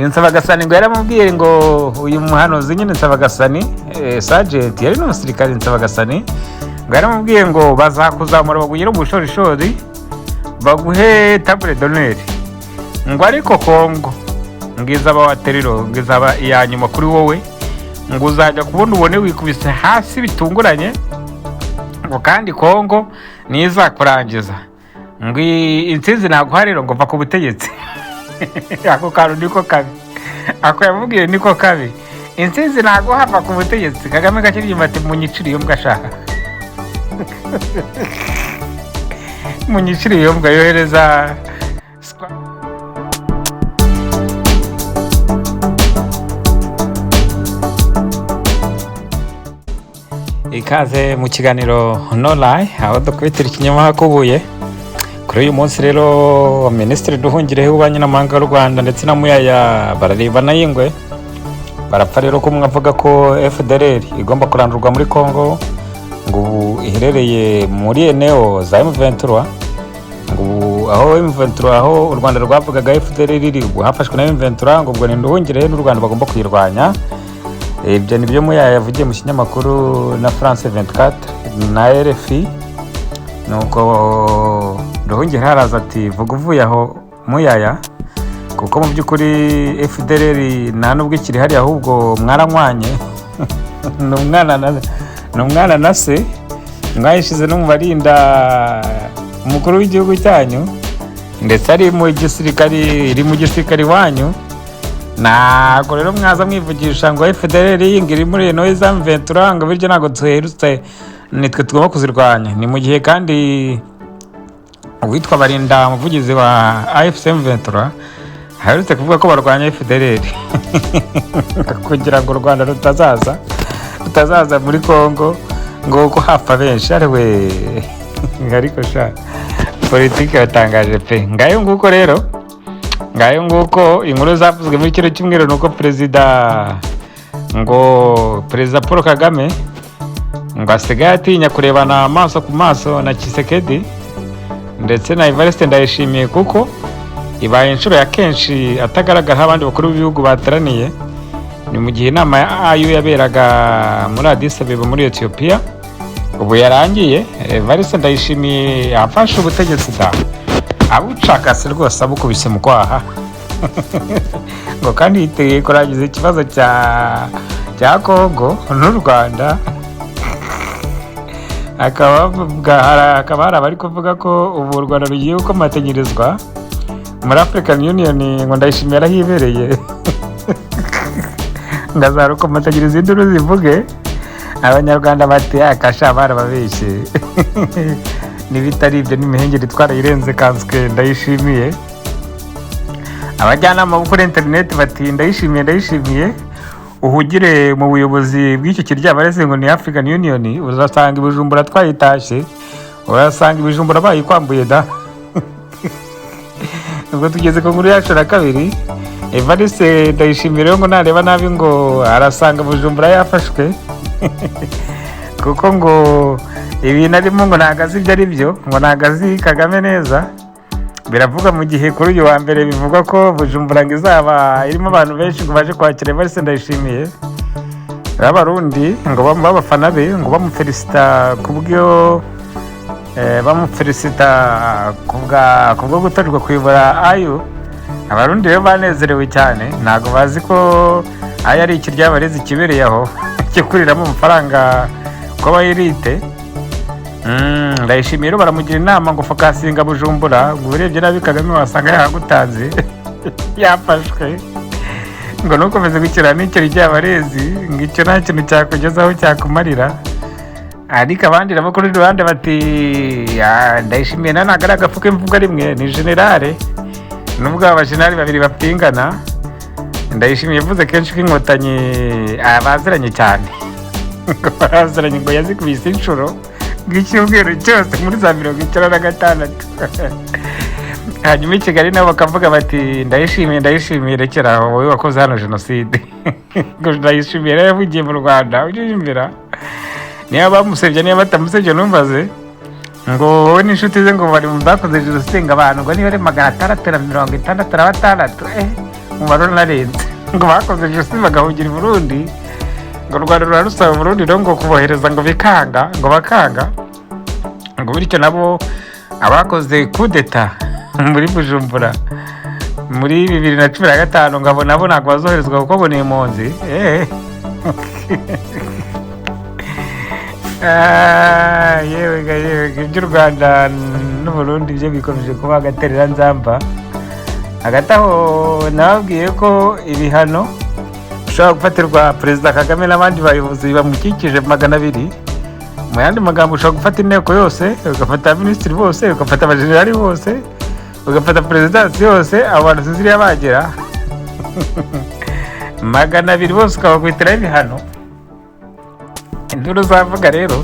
Nsabagasani ngo yaramubwiye ngo uyu muhanuzi nyine Nsabagasani sergeant yari n'umusirikare Nsabagasani ngo yaramubwiye ngo bazakuzamura bagugire mu bushorishori baguhe table d'honneur ngo ariko Kongo ngizaba wateriro ngizaba iya nyuma kuri wowe ngo uzajya kubona ubone wikubise hasi bitunguranye ngo kandi Kongo niza kurangiza ngo insinzi naguhariro ngo va ku butegetsi. Ako kantu niko kabi, ako yamubwiye niko kabi, insinzi ntago hava ku butegetsi. Kagame gakiriye ati munyiciriye mbwa shaka munyiciriye mbwa yohereza ikaze mu kiganiro No Lie aho dukubitira ikinyoma hakubuye. Kuri uyu munsi rero Minisitiri Nduhungirehe w'ububanyi n'amahanga y'u Rwanda ndetse na Muyaya bararebana y'ingwe, barapfa rero ko umwe avuga ko FDLR igomba kurandurwa muri Kongo ngo iherereye muri eneo za M23, ngo aho M23 aho u Rwanda rwavugaga FDLR iri hafashwe na M23 ngo ubwo ni Nduhungirehe n'u Rwanda bagomba kuyirwanya. Ibyo nibyo Muyaya yavugiye mu kinyamakuru na France 24 na RFI. Nuko Nduhungirehe haraza ati vuga uvuye aho Muyaya, kuko mu by'ukuri FDLR nta nubwo ikiri hari ahubwo mwaranywanye n'umwana na se mwayishize no mu barinda umukuru w'igihugu cyanyu ndetse ari mu gisirikari wanyu. Ntabwo rero mwaza mwivugisha ngo FDLR yingiri muri eno za M23 ngo biryo ntabwo duherutse nitwe tugomba kuzirwanya. Ni mu gihe kandi uwitwa Barinda umuvugizi wa AFC M23 aherutse kuvuga ko barwanya FDLR kugira ngo u Rwanda rutazaza muri Kongo ngo ko hapfa benshi. Ariwe ariko sha politiki yatangaje pe. Ngayo nguko inkuru zavuzwe muri kino cyumweru nuko Perezida Paul Kagame ngo asigaye atinya kurebana amaso ku maso na Tshisekedi ndetse na Evariste Ndayishimiye, kuko ibaye inshuro ya kenshi atagaragara abandi bakuru b'ibihugu bateraniye. Ni mu gihe inama ya AU yaberaga muri Addis Abeba muri Ethiopia ubu yarangiye. Evariste Ndayishimiye afashe ubutegetsi abucakase rwose abukubise mu kwaha ngo kandi yiteye kurangiza ikibazo cya Kongo n'u Rwanda. Hakaba hari abari kuvuga ko ubu u Rwanda rugiye gukomatanyirizwa muri African Union ngo Ndayishimiye arahibereye ngo azarukomatanyiriza induru zivuge. Abanyarwanda bati akasha barababeshye n'ibitari ibyo n'imihengeri twarayirenze kanswe Ndayishimiye. Abajyanama bo kuri internet bati Ndayishimiye uhugire mu buyobozi bw'icyo kiryabareze ngo ni African Union, uzasanga ibijumbura twayitashye, urasanga ibijumbura bayikwambuye da. Ubwo tugeze ku nkuru yacu na kabiri. Evariste Ndayishimiye ngo nareba nabi ngo arasanga bujumbura yafashwe kuko ngo ibintu arimo ngo nagazi ibyo ari byo, ngo nagazi Kagame neza. Biravuga mu gihe kuri uyu wa mbere bivugwa ko Bujumbura ngo izaba irimo abantu benshi ngo baje kwakira Evariste Ndayishimiye. Abarundi ngo b'abafana be ngo bamufelicita kubwo kubwo gutorerwa kuyobora AU. Abarundi rero banezerewe cyane, ntago bazi ko AU ari ikiryabarezi kibereye aho cyo kuriramo amafaranga ko bayirite. Ndayishimiye baramugira inama ngo fokasinga Bujumbura, ngo urebye nabi Kagame wasanga yahagutanze yafashwe ngo nukomeze gukira n'icyo ry'abarezi ngo icyo nta kintu cyakugezaho cyakumarira. Ariko abandi nabo kuri ruhande bati Ndayishimiye ntabwo ari agafu k'imvuga rimwe, ni generale. Nubwo abajenerali babiri bapingana, Ndayishimiye yavuze kenshi ko inkotanyi baziranye cyane ngo baraziranye ngo yazikubise inshuro bw'icyumweru cyose muri za 1996. Hanyuma i Kigali nabo bakavuga bati Ndayishimiye rekera aho wowe wakoze hano jenoside ngo Ndayishimiye rero yavugiye mu Rwanda ujyimbira. Niba bamusebye niba batamusebye numvaze ngo wowe n'inshuti ze ngo bari mu bakoze jenoside ngo abantu ngo niba ari 666 barunarenze ngo bakoze jenoside bagahungira i Burundi ngo u Rwanda rurarusaba Burundi rero ngo kubohereza ngo bikanga ngo bakanga ngo bityo nabo abakoze kudeta muri Bujumbura muri 2015 ngabo nabo ntabwo bazoherezwa kuko boneye impunzi yewe iby'u Rwanda n'u Burundi byo bikomeje kuba agaterera nzamba. Hagati aho nababwiye ko ibihano ushobora gufatirwa Perezida Kagame n'abandi bayobozi bamukikije 200. Mu yandi magambo ushobora gufata inteko yose, ugafata minisitiri bose, ugafata abajenerali bose, ugafata perezidansi yose, abantu ziriya bagera 200 bose ukabakwitiraho ibihano. Induru zavuga rero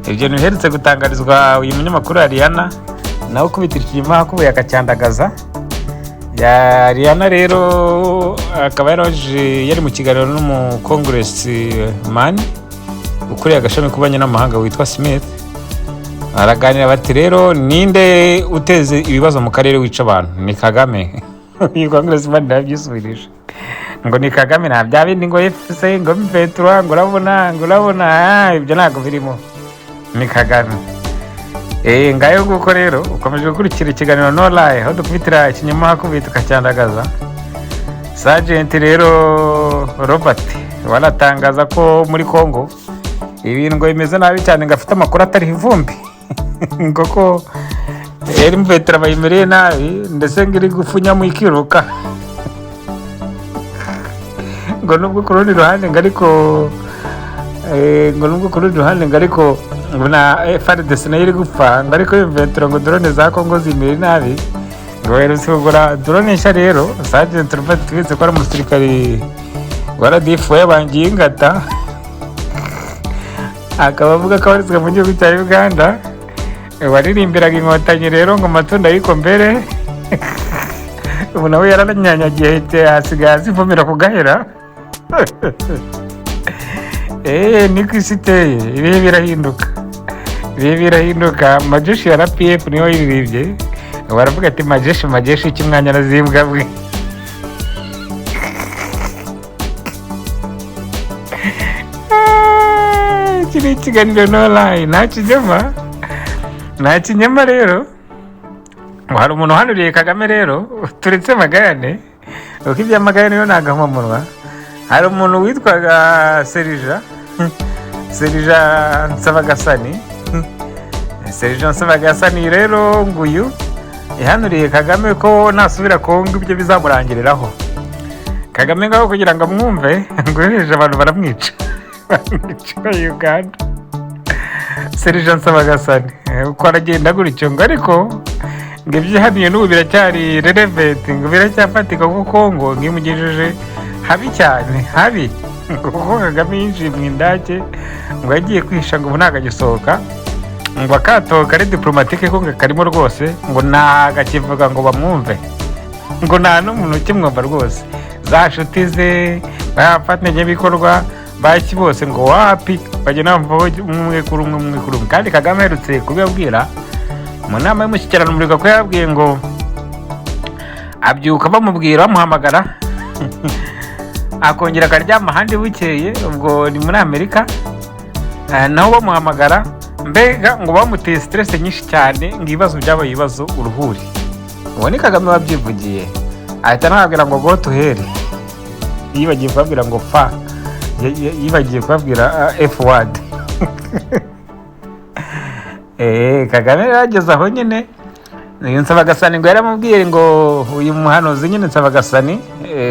ibyo ntibiherutse gutangarizwa uyu munyamakuru Ariana nawe ukubitira ikinyuma hakubuye akacyandagaza. Ya Ariana rero akaba yari mu kiganiro n'umukongressman ukuriye agashami k'abanyamahanga witwa Smith. Araganira bati rero ninde uteze ibibazo mu karere wica abantu? Ni Kagame. Uyu congressman ndabyisubirije ngo ni Kagame, nta bya bindi ngo FC ngo Petro ngo urabona ibyo ntabwo birimo, ni Kagame. Ngayo guko rero ukomeje gukurikira ikiganiro no lie aho dukubitira ikinyoma hakubita kacyandagaza. Sergeant rero Robert waratangaza ko muri Congo ibintu ngo bimeze nabi cyane, ngafite amakuru atari ivumbi ngo ko Petro bayimereye nabi ndetse ngiri gufunya mu ikiruka ngo nubwo ku rundi ruhande ngariko ngo na FARDC nayo iri gupfa ngariko Petro ngo drone za Congo zimere nabi ngo herutse kugura drone nshya. Rero Sergeant Robert twese ko ari umusirikari wa RDF yabangiye ingata, akaba avuga ko abarizwa mu gihugu cya Uganda waririmbiraga inkotanyi rero ngo matunda yiko mbere ubu nawe yaranyanyagiye hasigaye azivumira ku gahera. Niko isi iteye, ibihe birahinduka. Majeshi ya RPF niyo yiribye baravuga ati majeshi cy'umwanya nazimbwa bwe. Kiri ikiganiro no lie nta kinyama rero. Hari umuntu uhanuriye Kagame rero turetse magayane uko iby'amagayane yo nagahomunwa. Hari umuntu witwaga Serija Nsavagasani rero nguyu ihanuriye Kagame ko nasubira Kongo ibyo bizamurangiriraho. Kagame ngaho kugira ngo amwumve ngo yohereje abantu baramwica Uganda. Serija Nsavagasani uko aragenda gutyo ngo ariko ngo ibyihaniye n'ubu biracyari relevant, ngo biracyafatika kuko Kongo ngimugejeje habi cyane kuko Kagame yinjiye mu indake ngo yagiye kwisha ngo ubu ntago agisohoka, ngo akato kari diplomatique ko karimo rwose ngo nagakivuga ngo bamwumve, ngo nta n'umuntu ukimwumva rwose. Za nshuti ze bafatanya baki bose ngo wapi bagena umwe kuri umwe. Kandi Kagame aherutse kubibabwira mu nama y'umushyikirano umurika ko yababwiye ngo abyuka bamubwira bamuhamagara akongera akaryama ahandi bukeye, ubwo ni muri Amerika, naho bamuhamagara mbega ngo bamuteye stress nyinshi cyane ngo ibibazo byabaye ibibazo uruhuri. Uwo ni Kagame wabyivugiye, ahita anababwira ngo go to hell, yibagiye kubabwira ngo fa, yibagiye kubabwira F word. Kagame yageze aho nyine uyu Nsavagasani ngo yaramubwiye ngo uyu muhanuzi nyine Nsavagasani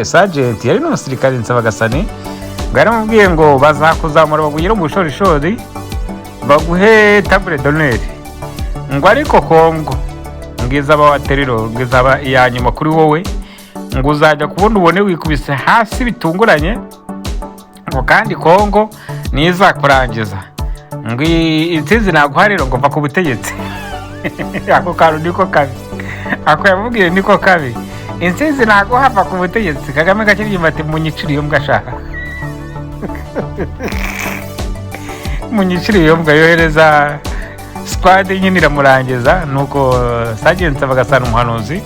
Sergeant yari n'umusirikare Nsavagasani ngo yaramubwiye ngo bazakuzamura baguyire mu bushorishori baguhe table d'honneur, ngo ariko Kongo ngizaba waterero ngizaba iya nyuma kuri wowe, ngo uzajya kubona ubone wikubise hasi bitunguranye, ngo kandi Kongo nizakurangiza ngo intsinzi naguhariro ngo mva ku butegetsi. Ako kantu niko kabi, ako yamubwiye niko kabi, intsinzi naguhava ku butegetsi. Kagame gakiriye ati munyiciriye mbwa shaka munyiciriye mbwa, yohereza squad nyine iramurangiza. Nuko Sergeant Nsavagasani umuhanuzi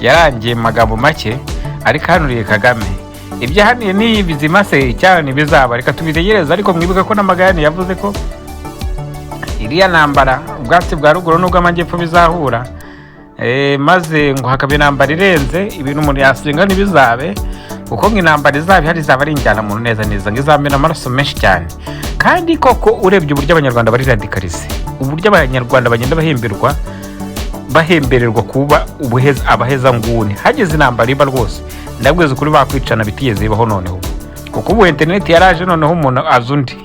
yarangiye mu magambo make ariko hanuriye Kagame ibyo haniye ni bizima se cyane bizaba, reka tubitegereze. Ariko mwibuka ko n'amagayane yavuze ko iriya ntambara ubwatsi bwa ruguru n'ubw'amajyepfo bizahura, maze ngo hakaba intambara irenze ibintu umuntu yasenga ntibizabe, kuko ngo intambara izaba ihari izaba ari injyana muntu neza neza, ngo izamena amaraso menshi cyane. Kandi koko urebye uburyo abanyarwanda bari radikalize, uburyo abanyarwanda bagenda bahembererwa kuba abaheza nguni, hageze intambara iba rwose ndabweza ukuri bakwicana bitigeze bibaho noneho, kuko ubu interineti yaraje noneho umuntu azi undi.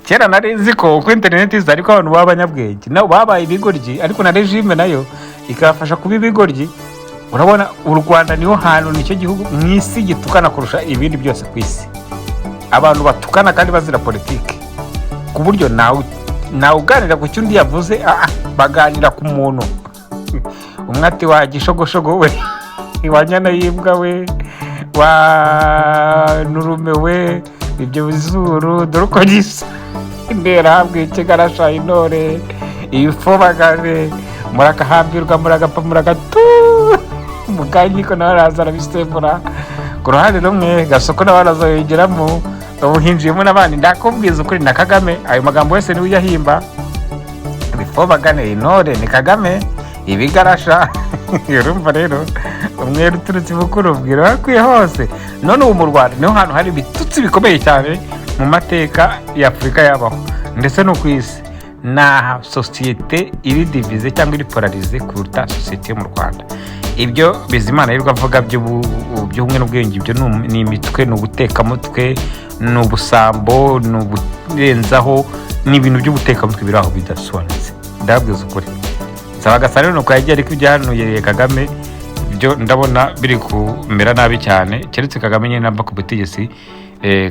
Kera nari nzi ko uko interineti iza ariko abantu b'abanyabwenge nabo babaye ibigoryi, ariko na regime nayo ikabafasha kuba ibigoryi. Urabona u Rwanda niho hantu, nicyo gihugu mu isi gitukana kurusha ibindi byose ku isi. Abantu batukana kandi bazira politiki, ku buryo nawe uganira ku cyundi yavuze, baganira ku muntu. Umwe ati wa gishogoshogo we, wa nyana y'imbwa we, wa nurume we, ibyo bizuru dore uko gisa, interahamwe, ikigarasha, intore, ibifobagane, murakahambirwa, muragapfa, muragatu, umuganyiko nawe araza arabisembura ku ruhande rumwe, Gasoko nawe araza yongeramo, ubu hinjiyemo n'abandi. Ndakubwiza ukuri na Kagame ayo magambo yose niwe uyahimba. Ibifobagane, intore ni Kagame, ibigarasha urumva rero umwere uturutse ibukuru ubwira bakwiye hose. None ubu mu Rwanda niho hantu hari ibitutsi bikomeye cyane mu mateka ya Afurika yabaho ndetse no ku isi. Na sosiyete iri divize cyangwa iri polarize kuruta sosiyete yo mu Rwanda. Ibyo Bizimana yirirwa avuga by'ubumwe n'ubwenge, ibyo ni imitwe, ni ubutekamutwe, ni ubusambo, ni uburenzaho, ni ibintu by'ubutekamutwe biri aho bidasobanutse. Ndabwiza ukuri Sabagasa rero nuko yagiye, ariko ibyo hanuye Kagame byo ndabona biri kumera nabi cyane, keretse Kagame nyine namba ku butegetsi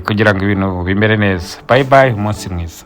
kugira ngo ibintu bimere neza. Bye bye, umunsi mwiza.